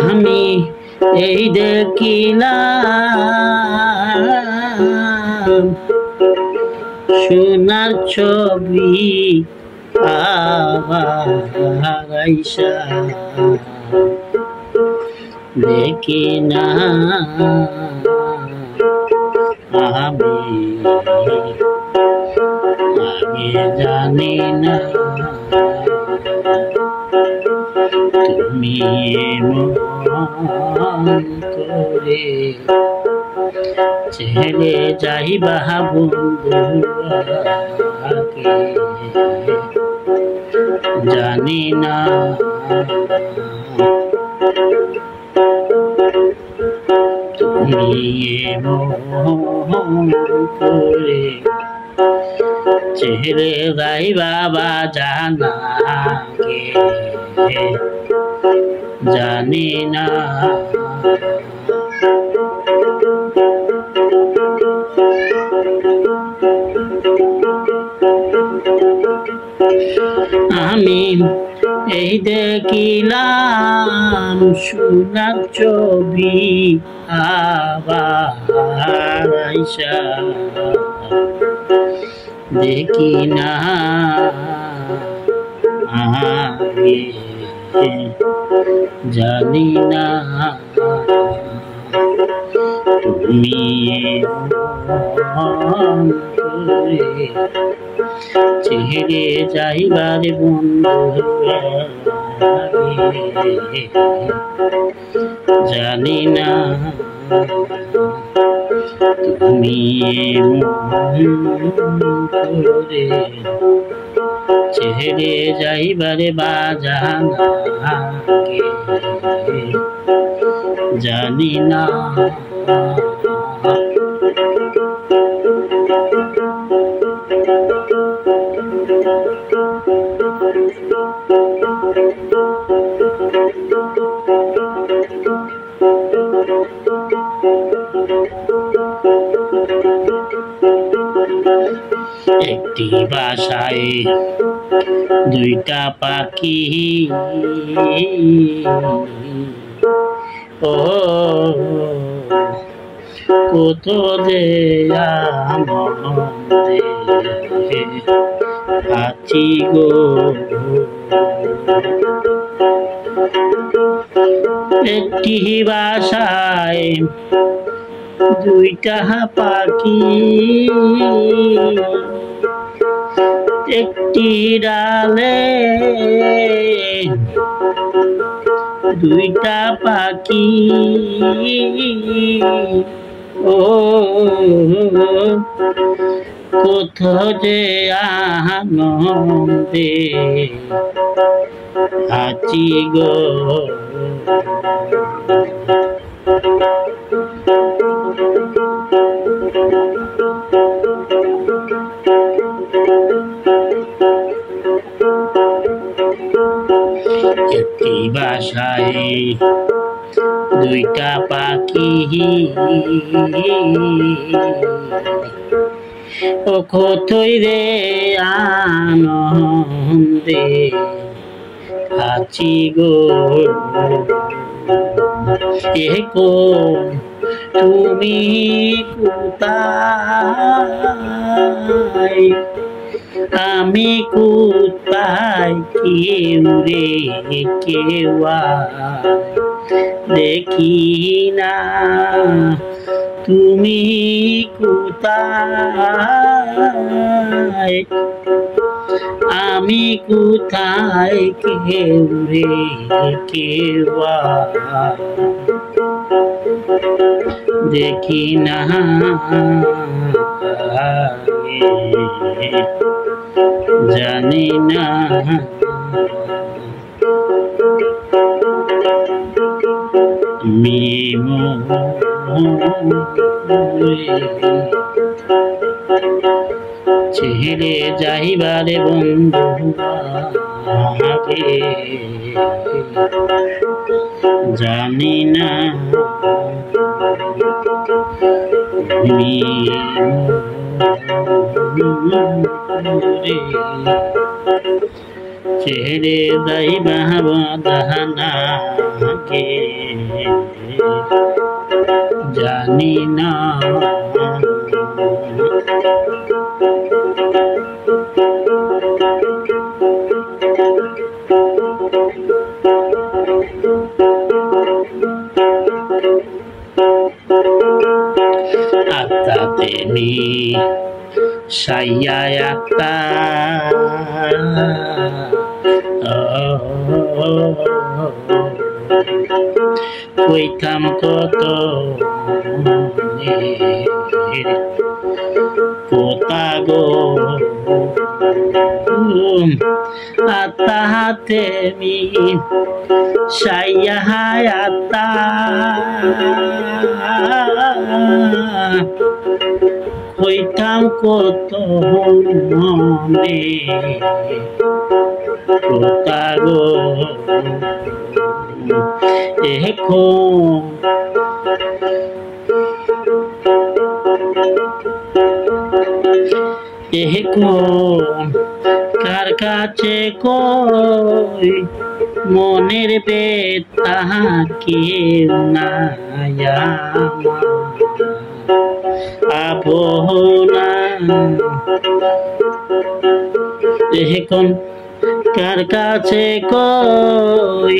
আমি এই দেখিলাম সোনার ছবি আবার আইসা দেখি না আমি আগে জানি না তুমি মন করে ছেড়ে যাইবা বন্ধুকে জানি না তুমি মন করে ছেড়ে যাইবা বা জানাকে জানি না আমি এই দেখিলাম সোনার ছবি আবার আইসা দেখি না আমি জানি না তুমি মন করে ছেড়ে যাইবার বন্ধু জানি না তুমি মন করে ছেড়ে যাইবারে বাজানাকে জানি না একটি বাসায় দুইটা পাখি ও কত যে আনন্দে আছি গো একটি বাসায় দুইটা পাখি একটি ডালে দুইটা পাখি ও কত যে আনন্দে আছি গো একটি বাসায় দুইটা পাখি ও কতই রে আনন্দে আছি গো একো তুমি কোথায় আমি কোথায় কেউ রে কেউ দেখি না তুমি কোথায় আমি কোথায় কেউ রে কেউ দেখি না জানি না তুমি ছেড়ে যাইবারে বন্ধু জানি না তুমি করে ছেড়ে যাইবা বদনাকে জানি না আত্মাতেমি সাইয়া আত্মা কইতাম কত পোতা গো আত্মা হাতে মি সাইয়া আত্মা কইতাম কত মনে পোতা গো কার কাছে কই মনের বেতা কেউ নাই আপনা এখন কার কাছে কই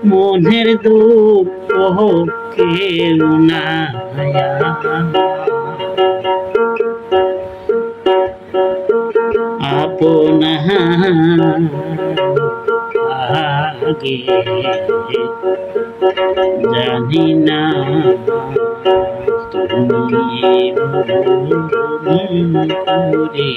মনের দুঃখ কেউ নাই আপনা আগে জানি না করে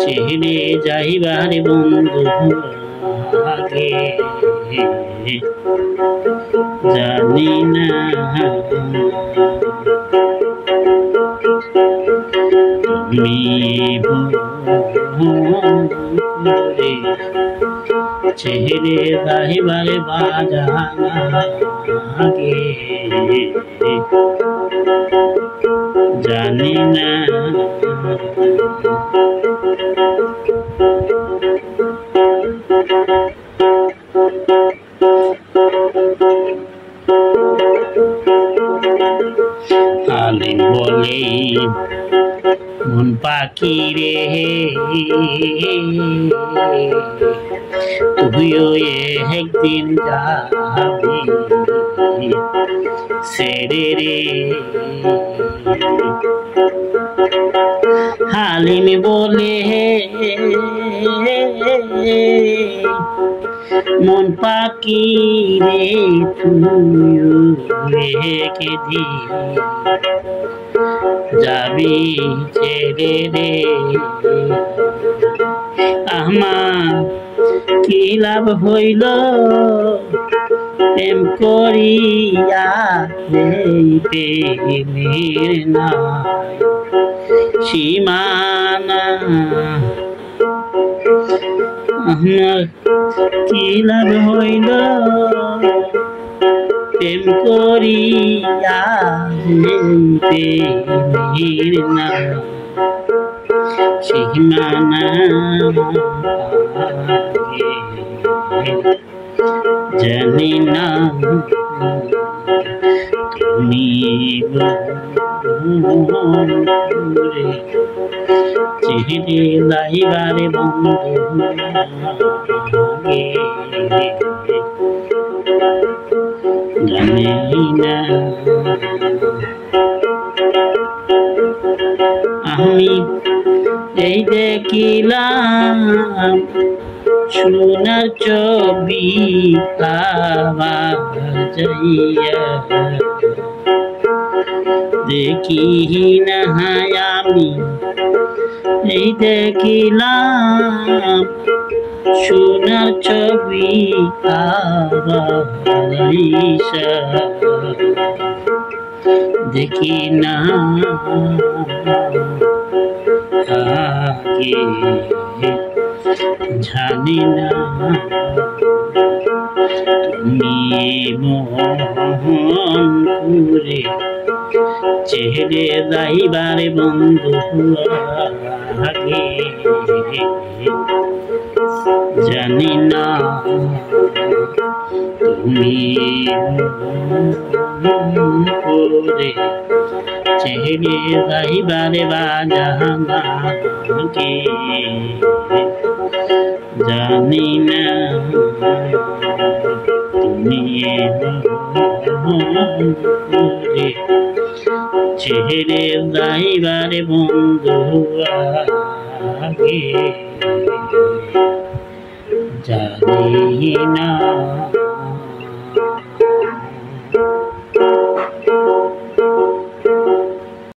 ছেড়ে যাইবার বন্ধু আগে জানি না তুমি করে ছেড়ে যাইবার বাজানা আগে জানি না আলিম বলে মন পাখি রে তুইও একদিন যাবি ছেড়ে রে হালিম বলে মন পাখি রে তুইও একদিন যাবি ছেড়ে রে আমার কি লাভ হইল প্রেম করিয়া প্রেমের নাই সীমানা আমার কি লাভ হইল প্রেম করিয়া প্রেমের নাই সীমানা জানি না তুমি ছেড়ে যাইবারে বন্ধু জানি না আমি এই দেখিলাম সোনার ছবি আবার যাইয়া দেখি না আমি এই দেখিলাম সোনার ছবি আবার দেখি না আগে জানি না তুমি মন করে ছেড়ে যাইবারে বন্ধু আগে জানি না তুমি করে ছেড়ে যাইবারে বাজানাকে জানি না তুমি করে ছেড়ে যাইবারে বন্ধু আগে জানি না।